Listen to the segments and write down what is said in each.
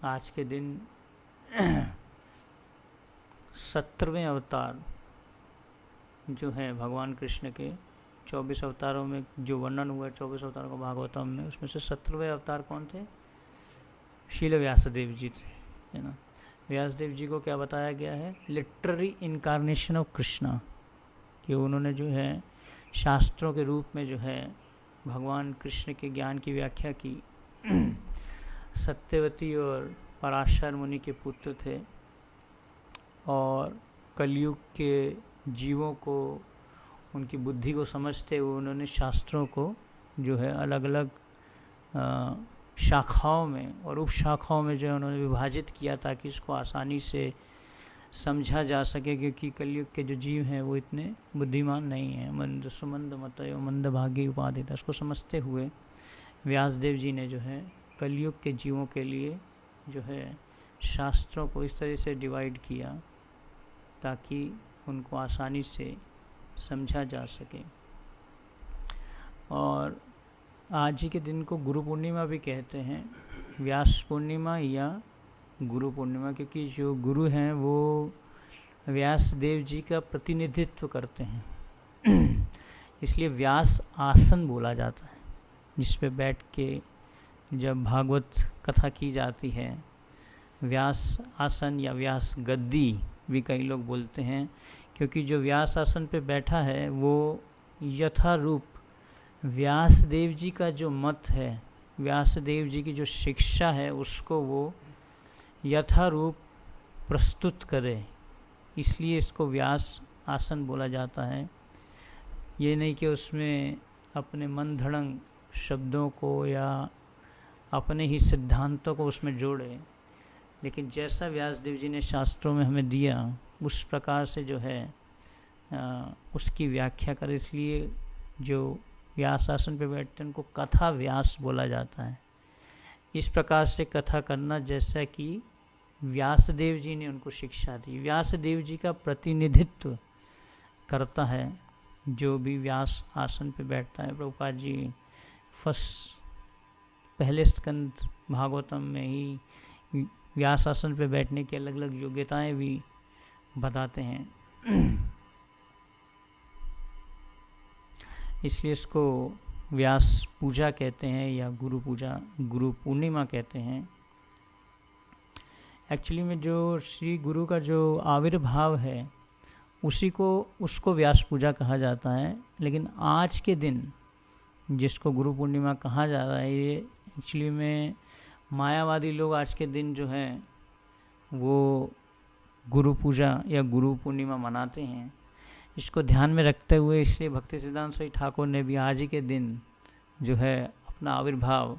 आज के दिन 17वें अवतार जो है भगवान कृष्ण के 24 अवतारों में जो वर्णन हुआ है 24 अवतारों का भागवतम में, उसमें से 17वें अवतार कौन थे? शील व्यासदेव जी थे, है ना। व्यासदेव जी को क्या बताया गया है? लिटरेरी इनकारनेशन ऑफ कृष्णा, कि उन्होंने जो है शास्त्रों के रूप में जो है भगवान कृष्ण के ज्ञान की व्याख्या की। सत्यवती और पराशर मुनि के पुत्र थे और कलयुग के जीवों को, उनकी बुद्धि को समझते हुए उन्होंने शास्त्रों को जो है अलग अलग शाखाओं में और उप शाखाओं में जो है उन्होंने विभाजित किया ताकि इसको आसानी से समझा जा सके, क्योंकि कलयुग के जो जीव हैं वो इतने बुद्धिमान नहीं हैं। मंद सुमंद मतयो मंद भागी उपाधि, इसको समझते हुए व्यासदेव जी ने जो है कलयुग के जीवों के लिए जो है शास्त्रों को इस तरह से डिवाइड किया ताकि उनको आसानी से समझा जा सके। और आज ही के दिन को गुरु पूर्णिमा भी कहते हैं, व्यास पूर्णिमा या गुरु पूर्णिमा, क्योंकि जो गुरु हैं वो व्यास देव जी का प्रतिनिधित्व करते हैं। इसलिए व्यास आसन बोला जाता है, जिस पे बैठ के जब भागवत कथा की जाती है। व्यास आसन या व्यास गद्दी भी कई लोग बोलते हैं, क्योंकि जो व्यास आसन पे बैठा है वो यथारूप व्यास देव जी का जो मत है, व्यास देव जी की जो शिक्षा है, उसको वो यथारूप प्रस्तुत करे, इसलिए इसको व्यास आसन बोला जाता है। ये नहीं कि उसमें अपने मन धड़ंग शब्दों को या अपने ही सिद्धांतों को उसमें जोड़े, लेकिन जैसा व्यास देव जी ने शास्त्रों में हमें दिया उस प्रकार से जो है उसकी व्याख्या करे। इसलिए जो व्यास आसन पे बैठते हैं उनको कथा व्यास बोला जाता है। इस प्रकार से कथा करना जैसा कि व्यासदेव जी ने उनको शिक्षा दी। व्यासदेव जी का प्रतिनिधित्व करता है जो भी व्यास आसन पे बैठता है। प्रभुपाद जी पहले स्कंद भागवतम में ही व्यास आसन पे बैठने की अलग अलग योग्यताएं भी बताते हैं। इसलिए इसको व्यास पूजा कहते हैं या गुरु पूजा, गुरु पूर्णिमा कहते हैं। एक्चुअली में जो श्री गुरु का जो आविर्भाव है उसको व्यास पूजा कहा जाता है, लेकिन आज के दिन जिसको गुरु पूर्णिमा कहा जा रहा है, ये एक्चुअली में मायावादी लोग आज के दिन जो है वो गुरु पूजा या गुरु पूर्णिमा मनाते हैं। इसको ध्यान में रखते हुए इसलिए भक्ति सिद्धांत सरस्वती ठाकुर ने भी आज ही के दिन जो है अपना आविर्भाव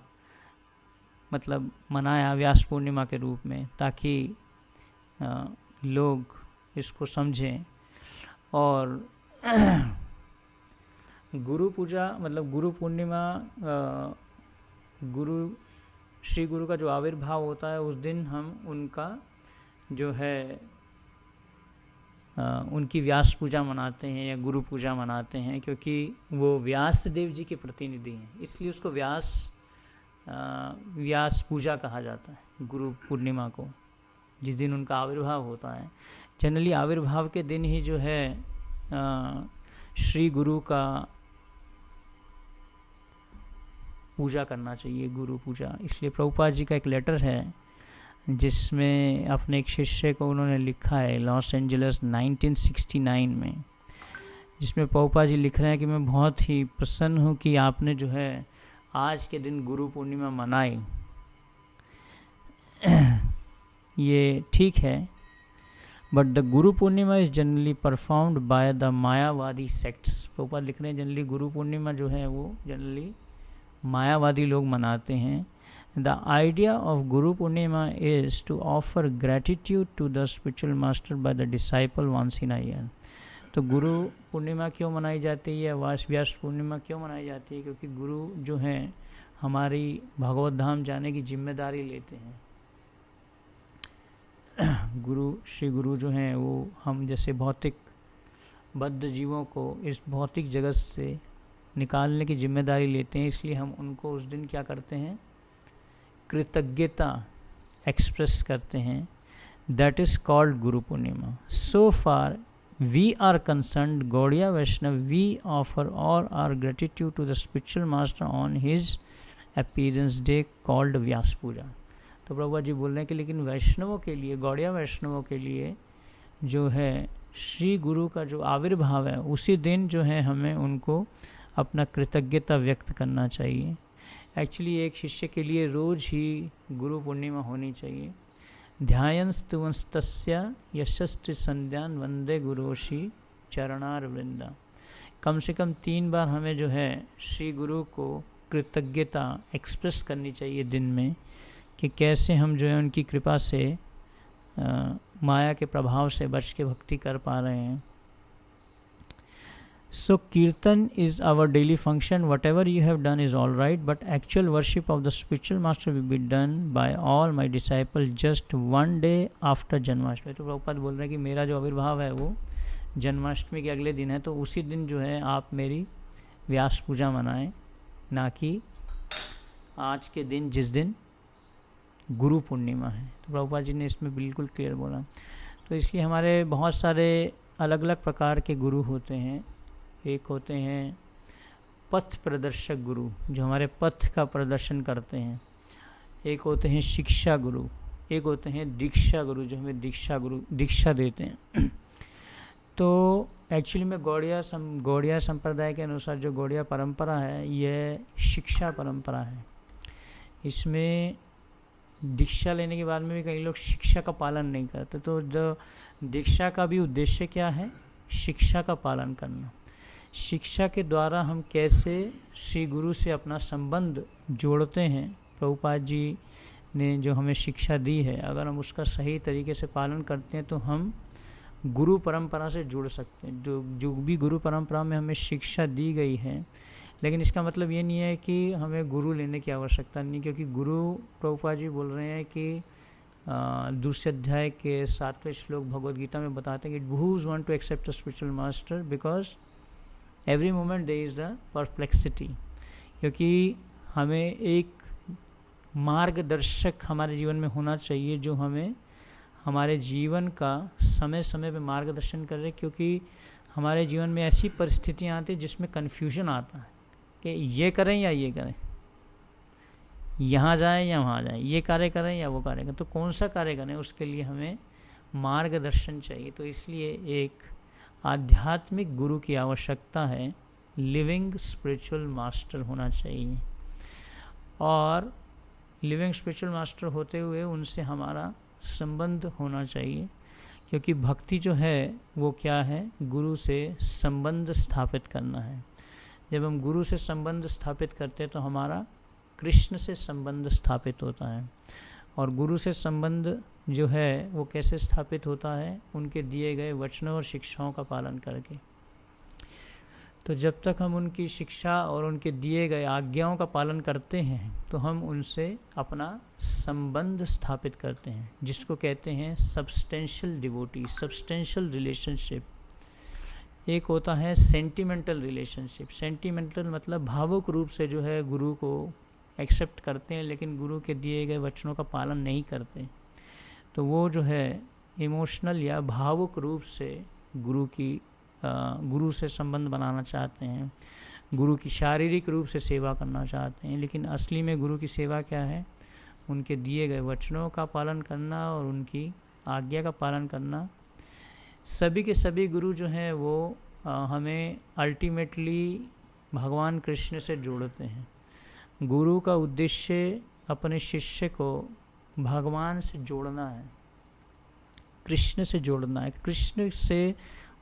मतलब मनाया व्यास पूर्णिमा के रूप में, ताकि लोग इसको समझें। और गुरु पूजा मतलब गुरु पूर्णिमा, श्री गुरु का जो आविर्भाव होता है उस दिन हम उनका जो है उनकी व्यास पूजा मनाते हैं या गुरु पूजा मनाते हैं, क्योंकि वो व्यास देव जी के प्रतिनिधि हैं। इसलिए उसको व्यास पूजा कहा जाता है गुरु पूर्णिमा को, जिस दिन उनका आविर्भाव होता है। जनरली आविर्भाव के दिन ही जो है श्री गुरु का पूजा करना चाहिए, गुरु पूजा। इसलिए प्रभुपाद जी का एक लेटर है जिसमें अपने एक शिष्य को उन्होंने लिखा है लॉस एंजलिस 1969 में, जिसमें प्रभुपाद जी लिख रहे हैं कि मैं बहुत ही प्रसन्न हूँ कि आपने जो है आज के दिन गुरु पूर्णिमा मनाई। ये ठीक है, but the Guru Purnima is generally performed by the Mayavadi sects. Prabhupada लिख रहे हैं जनरली गुरु पूर्णिमा जो है वो जनरली मायावादी लोग मनाते हैं। The idea of Guru Purnima is to offer gratitude to the spiritual master by the disciple once in a year. तो गुरु पूर्णिमा क्यों मनाई जाती है, व्यास पूर्णिमा क्यों मनाई जाती है? क्योंकि गुरु जो हैं हमारी भगवत धाम जाने की जिम्मेदारी लेते हैं। श्री गुरु जो हैं वो हम जैसे भौतिक बद्ध जीवों को इस भौतिक जगत से निकालने की जिम्मेदारी लेते हैं। इसलिए हम उनको उस दिन क्या करते हैं, कृतज्ञता एक्सप्रेस करते हैं, that is called Guru Purnima. So far we are concerned, Gaudiya Vaishnav, we offer all our gratitude to the spiritual master on his appearance day called व्यास पूजा. तो प्रभुपाद जी बोल रहे हैं कि लेकिन वैष्णवों के लिए, गौड़िया वैष्णवों के लिए जो है श्री गुरु का जो आविर्भाव है, उसी दिन जो है हमें उनको अपना कृतज्ञता व्यक्त करना चाहिए. एक्चुअली एक शिष्य के लिए रोज़ ही गुरु पूर्णिमा होनी चाहिए. ध्यायंस्तुवंस्तस्य यशस्त्र संध्यान वंदे गुरोशी चरणार वृंदा. कम से कम 3 बार हमें जो है श्री गुरु को कृतज्ञता एक्सप्रेस करनी चाहिए दिन में, कि कैसे हम जो है उनकी कृपा से माया के प्रभाव से बच के भक्ति कर पा रहे हैं. So Kirtan is our daily function. Whatever you have done is all right, but actual worship of the spiritual master will be done by all my disciples just one day after Janmashtami. तो प्रभुपाद बोल रहे हैं कि मेरा जो आविर्भाव है वो जन्माष्टमी के अगले दिन है, तो उसी दिन जो है आप मेरी व्यास पूजा मनाएं, ना कि आज के दिन जिस दिन गुरु पूर्णिमा है. तो प्रभुपाद जी ने इसमें बिल्कुल क्लियर बोला. तो इसलिए हमारे बहुत सारे अलग अलग प्रकार के गुरु होते हैं. एक होते हैं पथ प्रदर्शक गुरु, जो हमारे पथ का प्रदर्शन करते हैं. एक होते हैं शिक्षा गुरु. एक होते हैं दीक्षा गुरु, जो हमें दीक्षा देते हैं. तो एक्चुअली में गौड़िया संप्रदाय के अनुसार जो गौड़िया परंपरा है, यह शिक्षा परंपरा है. इसमें दीक्षा लेने के बाद में भी कई लोग शिक्षा का पालन नहीं करते. तो जो दीक्षा का भी उद्देश्य क्या है? शिक्षा का पालन करना. शिक्षा के द्वारा हम कैसे श्री गुरु से अपना संबंध जोड़ते हैं, प्रभुपाद जी ने जो हमें शिक्षा दी है, अगर हम उसका सही तरीके से पालन करते हैं तो हम गुरु परंपरा से जुड़ सकते हैं. जो भी गुरु परंपरा में हमें शिक्षा दी गई है, लेकिन इसका मतलब ये नहीं है कि हमें गुरु लेने की आवश्यकता नहीं, क्योंकि गुरु, प्रभुपाद जी बोल रहे हैं कि दूसरे अध्याय के 7वें श्लोक भगवद गीता में बताते हैं कि who's want to accept a spiritual master because every moment there is the perplexity. क्योंकि हमें एक मार्गदर्शक हमारे जीवन में होना चाहिए, जो हमें हमारे जीवन का समय समय पे मार्गदर्शन करे. क्योंकि हमारे जीवन में ऐसी परिस्थितियाँ आती हैं जिसमें कन्फ्यूजन आता है कि ये करें या ये करें, यहाँ जाएं या वहाँ जाएं, ये कार्य करें या वो कार्य करें. तो कौन सा कार्य करें, उसके लिए हमें मार्गदर्शन चाहिए. तो इसलिए एक आध्यात्मिक गुरु की आवश्यकता है. लिविंग स्पिरिचुअल मास्टर होना चाहिए, और लिविंग स्पिरिचुअल मास्टर होते हुए उनसे हमारा संबंध होना चाहिए. क्योंकि भक्ति जो है वो क्या है? गुरु से संबंध स्थापित करना है. जब हम गुरु से संबंध स्थापित करते हैं तो हमारा कृष्ण से संबंध स्थापित होता है. और गुरु से संबंध जो है वो कैसे स्थापित होता है? उनके दिए गए वचनों और शिक्षाओं का पालन करके. तो जब तक हम उनकी शिक्षा और उनके दिए गए आज्ञाओं का पालन करते हैं तो हम उनसे अपना संबंध स्थापित करते हैं, जिसको कहते हैं सब्सटेंशियल डिवोटी, सब्सटेंशियल रिलेशनशिप. एक होता है सेंटिमेंटल रिलेशनशिप. सेंटिमेंटल मतलब भावुक रूप से जो है गुरु को एक्सेप्ट करते हैं, लेकिन गुरु के दिए गए वचनों का पालन नहीं करते. तो वो जो है इमोशनल या भावुक रूप से गुरु से संबंध बनाना चाहते हैं, गुरु की शारीरिक रूप से सेवा करना चाहते हैं. लेकिन असली में गुरु की सेवा क्या है? उनके दिए गए वचनों का पालन करना और उनकी आज्ञा का पालन करना. सभी के सभी गुरु जो हैं वो हमें अल्टीमेटली भगवान कृष्ण से जोड़ते हैं. गुरु का उद्देश्य अपने शिष्य को भगवान से जोड़ना है, कृष्ण से जोड़ना है, कृष्ण से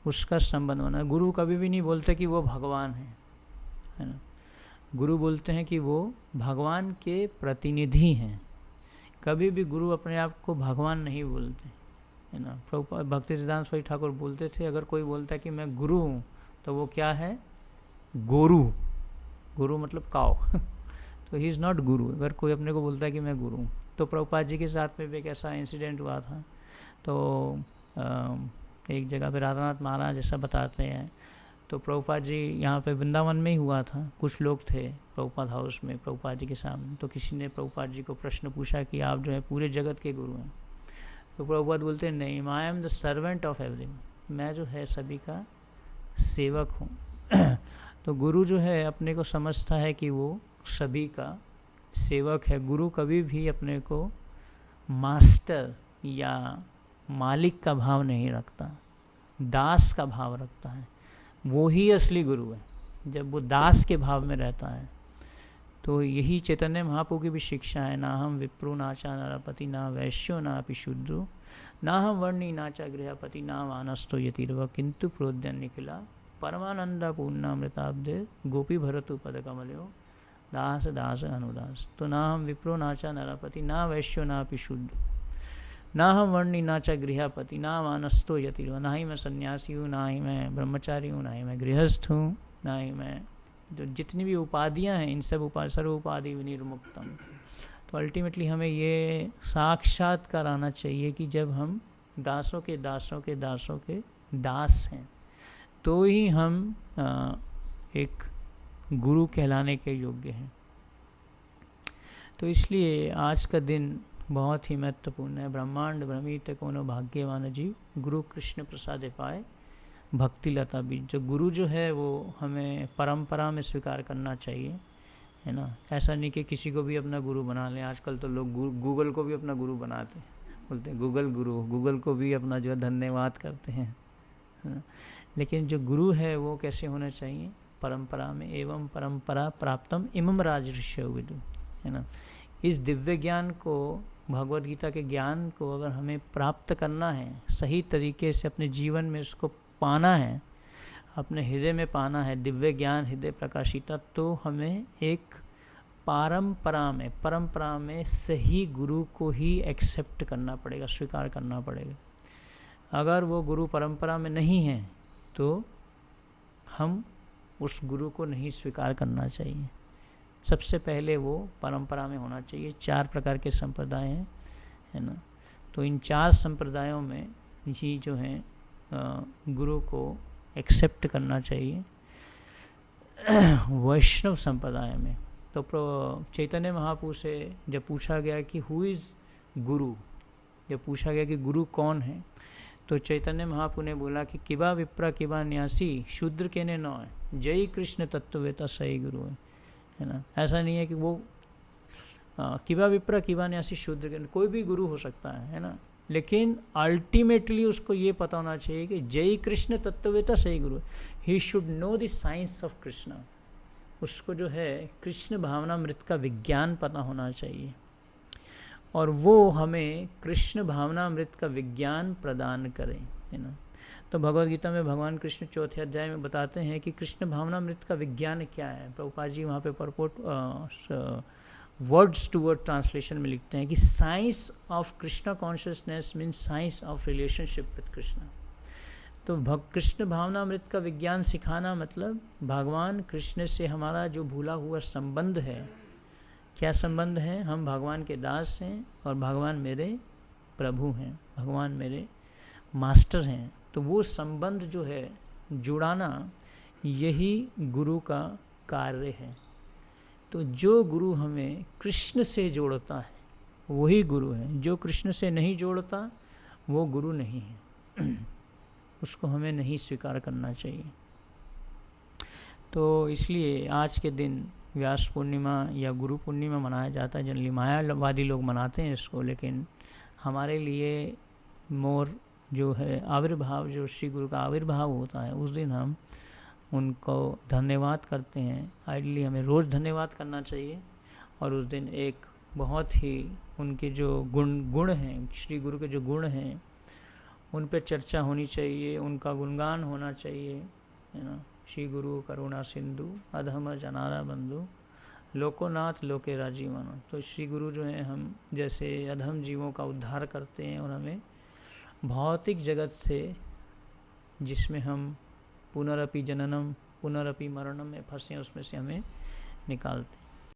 उसका संबंध होना है. गुरु कभी भी नहीं बोलते कि वो भगवान है ना. गुरु बोलते हैं कि वो भगवान के प्रतिनिधि हैं. कभी भी गुरु अपने आप को भगवान नहीं बोलते, है ना. प्रभुपाद भक्ति सिद्धांत स्वामी ठाकुर बोलते थे, अगर कोई बोलता है कि मैं गुरु हूँ तो वो क्या है? गोरू. गुरु मतलब काव. तो ही इज़ नॉट गुरु. अगर कोई अपने को बोलता है कि मैं गुरु हूँ. तो प्रभुपाद जी के साथ में भी एक ऐसा इंसिडेंट हुआ था. तो एक जगह पे राधानाथ महाराज ऐसा बताते हैं, तो प्रभुपाद जी यहाँ पे वृंदावन में ही हुआ था, कुछ लोग थे प्रभुपाद हाउस में प्रभुपाद जी के सामने। तो किसी ने प्रभुपाद जी को प्रश्न पूछा कि आप जो है पूरे जगत के गुरु हैं। तो प्रभुपाद बोलते हैं नहीं, I am the servant of everyone, मैं जो है सभी का सेवक हूँ। तो गुरु जो है अपने को समझता है कि वो सभी का सेवक है। गुरु कभी भी अपने को मास्टर या मालिक का भाव नहीं रखता, दास का भाव रखता है। वो ही असली गुरु है जब वो दास के भाव में रहता है। तो यही चैतन्य महाप्रभु की भी शिक्षा है, ना हम विप्रो नाचा नरपति, ना वैश्यो ना अपि शूद्रो, ना हम वर्णी नाचा गृहपति, ना वानस्तो यतिर्वा, किंतु प्रोद्यन निखिला परमानंद पूर्णामृताब्दे गोपी भरतु पद कमलो दास दास अनुदास। तो ना हम विप्रो नाचा नरपति, ना वैश्यो ना अपि शूद्रो, ना हम वर्णी नाचा गृहपति, ना वानस्तो यतिर्वा, ना ही मैं सन्यासी हूँ, ना ही मैं ब्रह्मचारी हूँ, ना ही मैं गृहस्थ हूँ, ना ही मैं जो जितनी भी उपाधियाँ हैं इन सब सर्व उपाधि विनिर्मुक्तम। तो अल्टीमेटली हमें ये साक्षात्कार आना चाहिए कि जब हम दासों के दासों के दासों के दास हैं तो ही हम एक गुरु कहलाने के योग्य हैं। तो इसलिए आज का दिन बहुत ही महत्वपूर्ण है। ब्रह्मांड भ्रमित कोनो भाग्यवान जीव, गुरु कृष्ण प्रसाद पाए भक्ति लता बीज। जो गुरु जो है वो हमें परंपरा में स्वीकार करना चाहिए, है ना। ऐसा नहीं कि किसी को भी अपना गुरु बना लें। आजकल तो लोग गूगल को भी अपना गुरु बनाते हैं, बोलते हैं गूगल गुरु, गूगल को भी अपना जो है धन्यवाद करते हैं, है ना। लेकिन जो गुरु है वो कैसे होना चाहिए, परंपरा में। एवं परंपरा प्राप्तम इमम राजऋषि विदु, है ना। इस दिव्य ज्ञान को, भगवद गीता के ज्ञान को अगर हमें प्राप्त करना है, सही तरीके से अपने जीवन में उसको पाना है, अपने हृदय में पाना है, दिव्य ज्ञान हृदय प्रकाशिता, तो हमें एक परंपरा में सही गुरु को ही एक्सेप्ट करना पड़ेगा, स्वीकार करना पड़ेगा। अगर वो गुरु परंपरा में नहीं है तो हम उस गुरु को नहीं स्वीकार करना चाहिए। सबसे पहले वो परंपरा में होना चाहिए। 4 प्रकार के संप्रदाय हैं, है ना। तो इन 4 संप्रदायों में ही जो है गुरु को एक्सेप्ट करना चाहिए। वैष्णव संप्रदाय में तो चैतन्य महाप्रभु से जब पूछा गया कि हु इज़ गुरु, जब पूछा गया कि गुरु कौन है, तो चैतन्य महाप्रभु ने बोला कि किबा विप्रा किबा न्यासी शूद्र के ने नौ है, जय कृष्ण तत्ववेता सही गुरु है ना। ऐसा नहीं है कि वो किबा विप्रा किबा न्यासी शूद्र के, कोई भी गुरु हो सकता है ना। लेकिन अल्टीमेटली उसको ये पता होना चाहिए कि जय कृष्ण तत्ववेता सही गुरु, he should know the science of Krishna. उसको जो है कृष्ण भावनामृत का विज्ञान पता होना चाहिए, और वो हमें कृष्ण भावनामृत का विज्ञान प्रदान करें, है ना। तो भगवद गीता में भगवान कृष्ण 4थे अध्याय में बताते हैं कि कृष्ण भावनामृत का विज्ञान क्या है। प्रभुपाद जी वहाँ पे purport words to word translation में लिखते हैं कि science of Krishna consciousness means science of relationship with Krishna. तो कृष्ण भावनामृत का विज्ञान सिखाना मतलब भगवान कृष्ण से हमारा जो भूला हुआ संबंध है। क्या संबंध है? हम भगवान के दास हैं और भगवान मेरे प्रभु हैं, भगवान मेरे मास्टर हैं। तो वो संबंध जो है जुड़ाना, यही गुरु का कार्य है। तो जो गुरु हमें कृष्ण से जोड़ता है वही गुरु है। जो कृष्ण से नहीं जोड़ता वो गुरु नहीं है। उसको हमें नहीं स्वीकार करना चाहिए। तो इसलिए आज के दिन व्यास पूर्णिमा या गुरु पूर्णिमा मनाया जाता है। जनरली मायावादी लोग मनाते हैं इसको, लेकिन हमारे लिए मोर जो है आविर्भाव, जो श्री गुरु का आविर्भाव होता है, उस दिन हम उनको धन्यवाद करते हैं। आइडली हमें रोज़ धन्यवाद करना चाहिए, और उस दिन एक बहुत ही उनके जो गुण हैं, श्री गुरु के जो गुण हैं, उन पर चर्चा होनी चाहिए, उनका गुणगान होना चाहिए, है ना। श्री गुरु करुणा सिंधु अधम जनारा बंधु लोकोनाथ लोके राजीवन। तो श्री गुरु जो है हम जैसे अधम जीवों का उद्धार करते हैं, और हमें भौतिक जगत से, जिसमें हम पुनरपि जननम पुनरपि मरणम में फंसे, उसमें से हमें निकालते हैं।